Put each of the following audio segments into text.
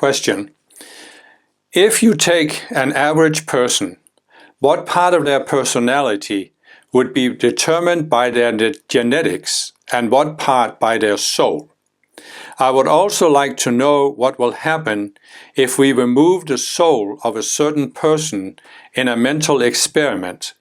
question. If you take an average person, what part of their personality would be determined by their genetics and what part by their soul? I would also like to know what will happen if we remove the soul of a certain person in a mental experiment.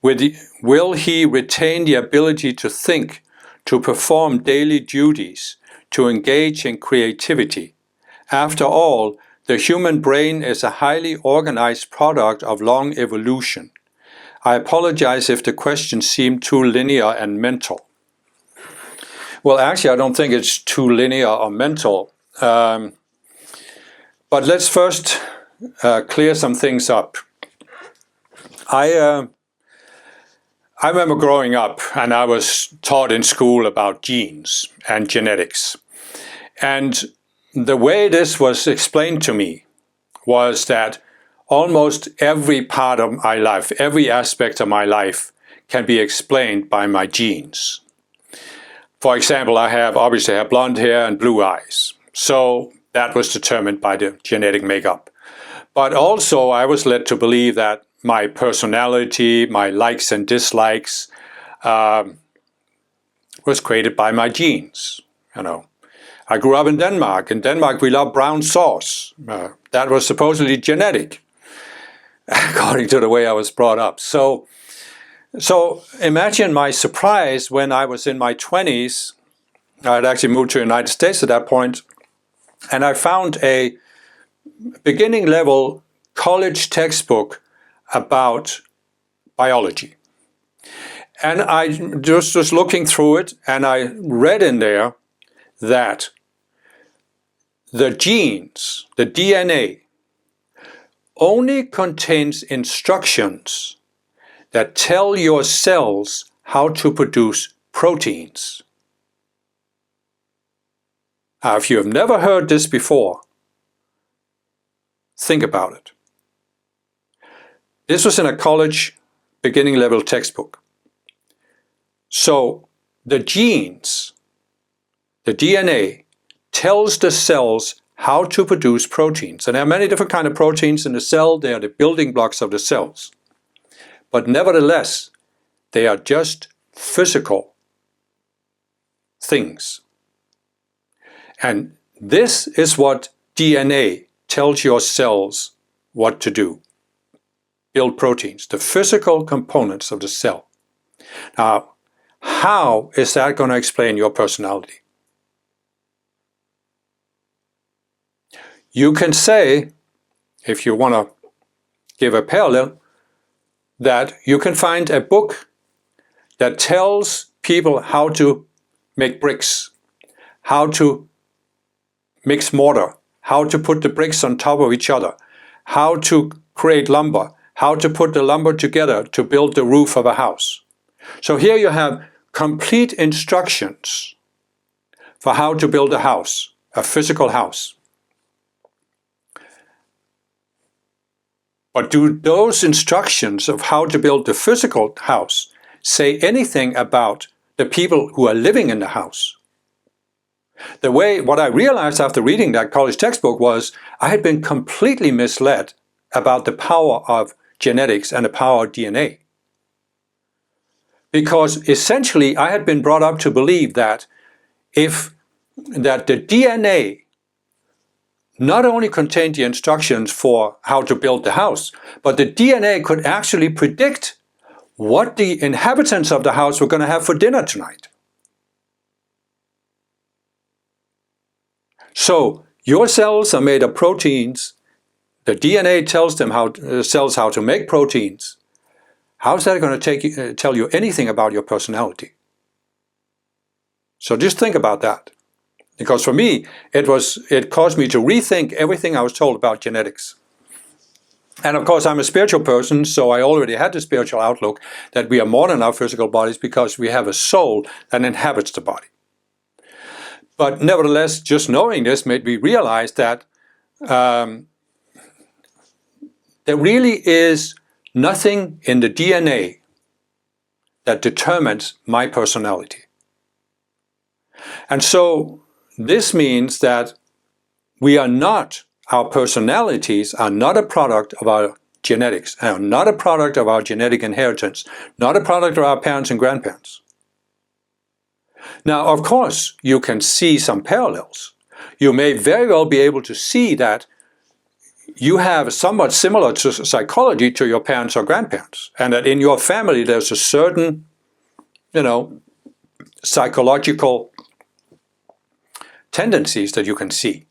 Will he retain the ability to think, to perform daily duties, to engage in creativity? After all, the human brain is a highly organized product of long evolution. I apologize if the question seemed too linear and mental. Well, actually, I don't think it's too linear or mental. But let's first clear some things up. I remember growing up and I was taught in school about genes and genetics. And the way this was explained to me was that almost every part of my life, every aspect of my life can be explained by my genes. For example, I obviously have blonde hair and blue eyes. So that was determined by the genetic makeup. But also I was led to believe that my personality, my likes and dislikes was created by my genes. I grew up in Denmark. In Denmark we love brown sauce. That was supposedly genetic, according to the way I was brought up. So imagine my surprise when I was in my 20s. I had actually moved to the United States at that point, and I found a beginning level college textbook about biology. And I just was looking through it, and I read in there that the genes, the DNA, only contains instructions that tell your cells how to produce proteins. Now, if you have never heard this before, think about it. This was in a college beginning level textbook. So the genes, the DNA, tells the cells how to produce proteins. And there are many different kinds of proteins in the cell. They are the building blocks of the cells. But nevertheless, they are just physical things. And this is what DNA tells your cells what to do. Build proteins, the physical components of the cell. Now, how is that going to explain your personality? You can say, if you want to give a parallel, that you can find a book that tells people how to make bricks, how to mix mortar, how to put the bricks on top of each other, how to create lumber, how to put the lumber together to build the roof of a house. So here you have complete instructions for how to build a house, a physical house. But do those instructions of how to build the physical house say anything about the people who are living in the house? What I realized after reading that college textbook was I had been completely misled about the power of genetics and the power of DNA. Because essentially I had been brought up to believe that the DNA not only contained the instructions for how to build the house, but the DNA could actually predict what the inhabitants of the house were going to have for dinner tonight. So your cells are made of proteins. The DNA tells them cells how to make proteins. How is that going to tell you anything about your personality? So just think about that. Because for me, it caused me to rethink everything I was told about genetics. And of course, I'm a spiritual person, so I already had the spiritual outlook that we are more than our physical bodies because we have a soul that inhabits the body. But nevertheless, just knowing this made me realize that there really is nothing in the DNA that determines my personality. And so this means that we are not our personalities are not a product of our genetics, not a product of our genetic inheritance, not a product of our parents and grandparents. Now, of course, you can see some parallels. You may very well be able to see that you have somewhat similar to psychology to your parents or grandparents, and that in your family there's a certain, psychological tendencies that you can see.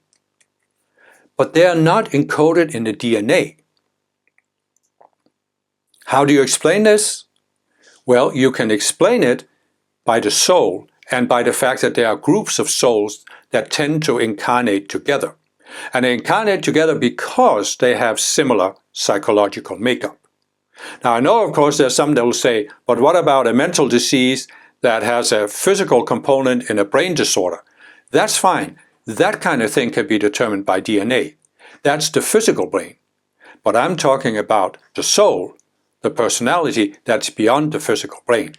But they are not encoded in the DNA. How do you explain this? Well, you can explain it by the soul and by the fact that there are groups of souls that tend to incarnate together. And they incarnate together because they have similar psychological makeup. Now, I know, of course, there's some that will say, but what about a mental disease that has a physical component in a brain disorder? That's fine. That kind of thing can be determined by DNA. That's the physical brain. But I'm talking about the soul, the personality that's beyond the physical brain.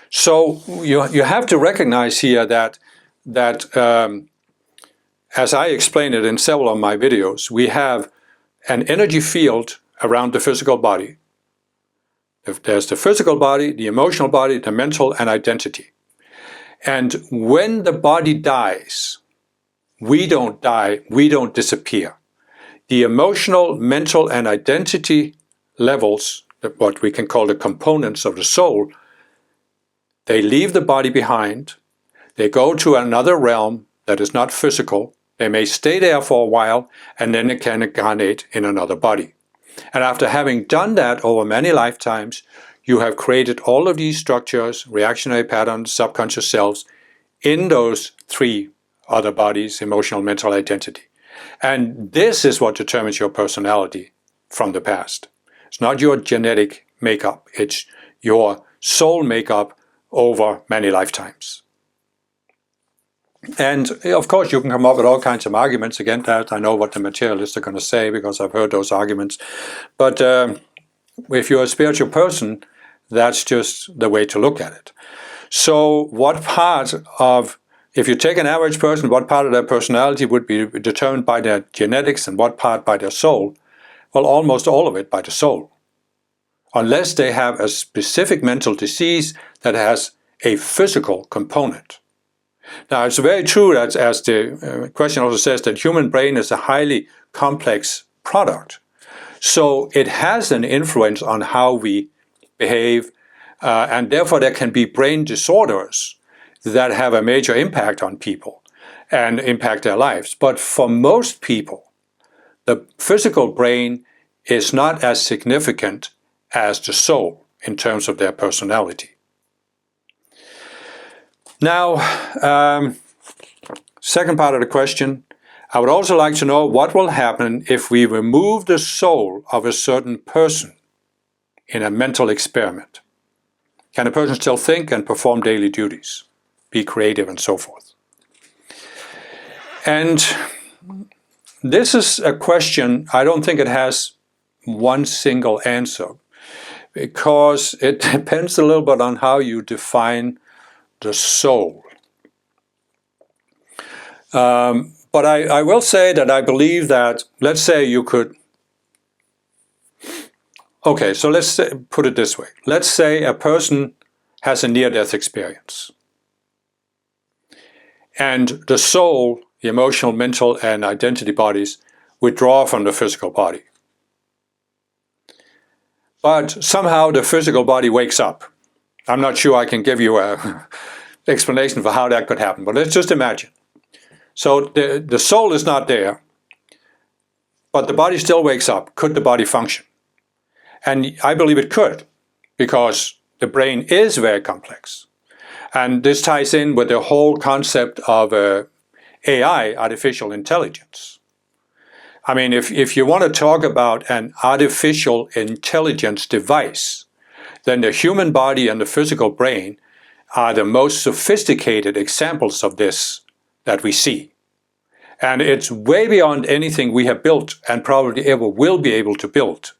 So you have to recognize here that as I explain it in several of my videos, we have an energy field around the physical body. There's the physical body, the emotional body, the mental, and identity. And when the body dies, we don't die, we don't disappear. The emotional, mental, and identity levels, what we can call the components of the soul, they leave the body behind, they go to another realm that is not physical, they may stay there for a while, and then it can incarnate in another body. And after having done that over many lifetimes, you have created all of these structures, reactionary patterns, subconscious selves, in those three other bodies, emotional, mental, identity. And this is what determines your personality from the past. It's not your genetic makeup, it's your soul makeup over many lifetimes. And of course, you can come up with all kinds of arguments against that. I know what the materialists are going to say because I've heard those arguments. But if you're a spiritual person, that's just the way to look at it. So what part of, if you take an average person, what part of their personality would be determined by their genetics and what part by their soul? Well, almost all of it by the soul. Unless they have a specific mental disease that has a physical component. Now, it's very true that, as the question also says, that human brain is a highly complex product. So it has an influence on how we behave, and therefore there can be brain disorders that have a major impact on people and impact their lives. But for most people, the physical brain is not as significant as the soul in terms of their personality. Now, second part of the question, I would also like to know what will happen if we remove the soul of a certain person in a mental experiment. Can a person still think and perform daily duties, be creative, and so forth? And this is a question, I don't think it has one single answer, because it depends a little bit on how you define the soul. But I will say that I believe that, let's say you could, okay, so let's put it this way. Let's say a person has a near-death experience. And the soul, the emotional, mental, and identity bodies withdraw from the physical body. But somehow the physical body wakes up. I'm not sure I can give you an explanation for how that could happen, but let's just imagine. So the soul is not there, but the body still wakes up. Could the body function? And I believe it could, because the brain is very complex. And this ties in with the whole concept of AI, artificial intelligence. I mean, if you want to talk about an artificial intelligence device, then the human body and the physical brain are the most sophisticated examples of this that we see. And it's way beyond anything we have built and probably ever will be able to build.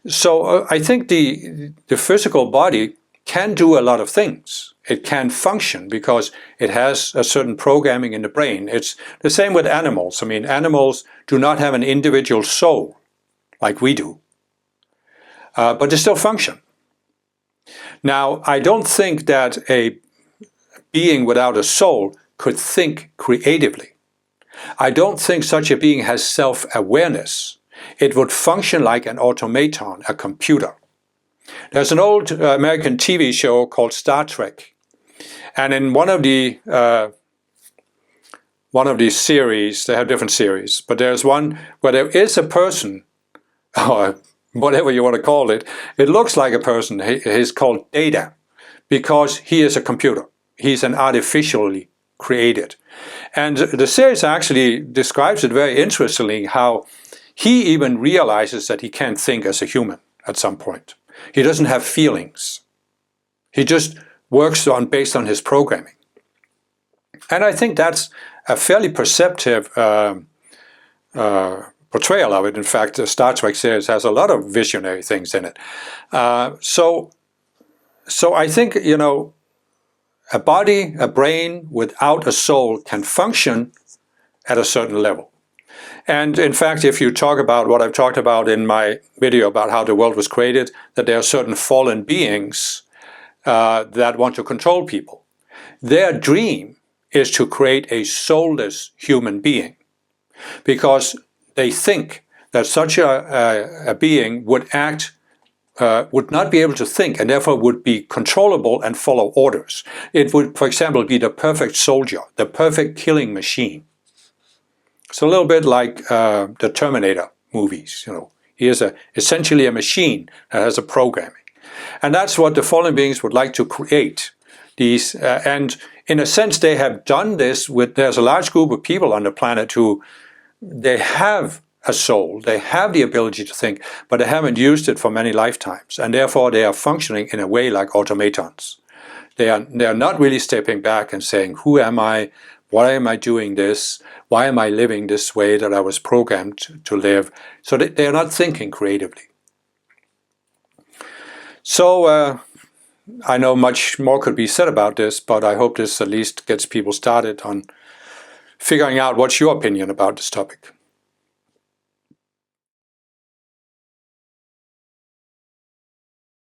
So I think the physical body can do a lot of things. It can function because it has a certain programming in the brain. It's the same with animals. I mean, animals do not have an individual soul like we do, but they still function. Now, I don't think that a being without a soul could think creatively. I don't think such a being has self-awareness. It would function like an automaton, a computer. There's an old American TV show called Star Trek, and in one of these series, they have different series, but there's one where there is a person, or whatever you want to call it, it looks like a person. He's called Data, because he is a computer. He's an artificially created. And the series actually describes it very interestingly, how he even realizes that he can't think as a human at some point. He doesn't have feelings. He just works based on his programming. And I think that's a fairly perceptive portrayal of it. In fact, the Star Trek series has a lot of visionary things in it. So I think, you know, a body, a brain without a soul can function at a certain level. And in fact, if you talk about what I've talked about in my video about how the world was created, that there are certain fallen beings that want to control people. Their dream is to create a soulless human being, because they think that such a being would not be able to think, and therefore would be controllable and follow orders. It would, for example, be the perfect soldier, the perfect killing machine. It's a little bit like the Terminator movies. You know, he is essentially a machine that has a programming, and that's what the fallen beings would like to create. These and in a sense, they have done this with. There's a large group of people on the planet who they have a soul, they have the ability to think, but they haven't used it for many lifetimes, and therefore they are functioning in a way like automatons. They are not really stepping back and saying, who am I? Why am I doing this? Why am I living this way that I was programmed to live? So they are not thinking creatively. So I know much more could be said about this, but I hope this at least gets people started on figuring out what's your opinion about this topic.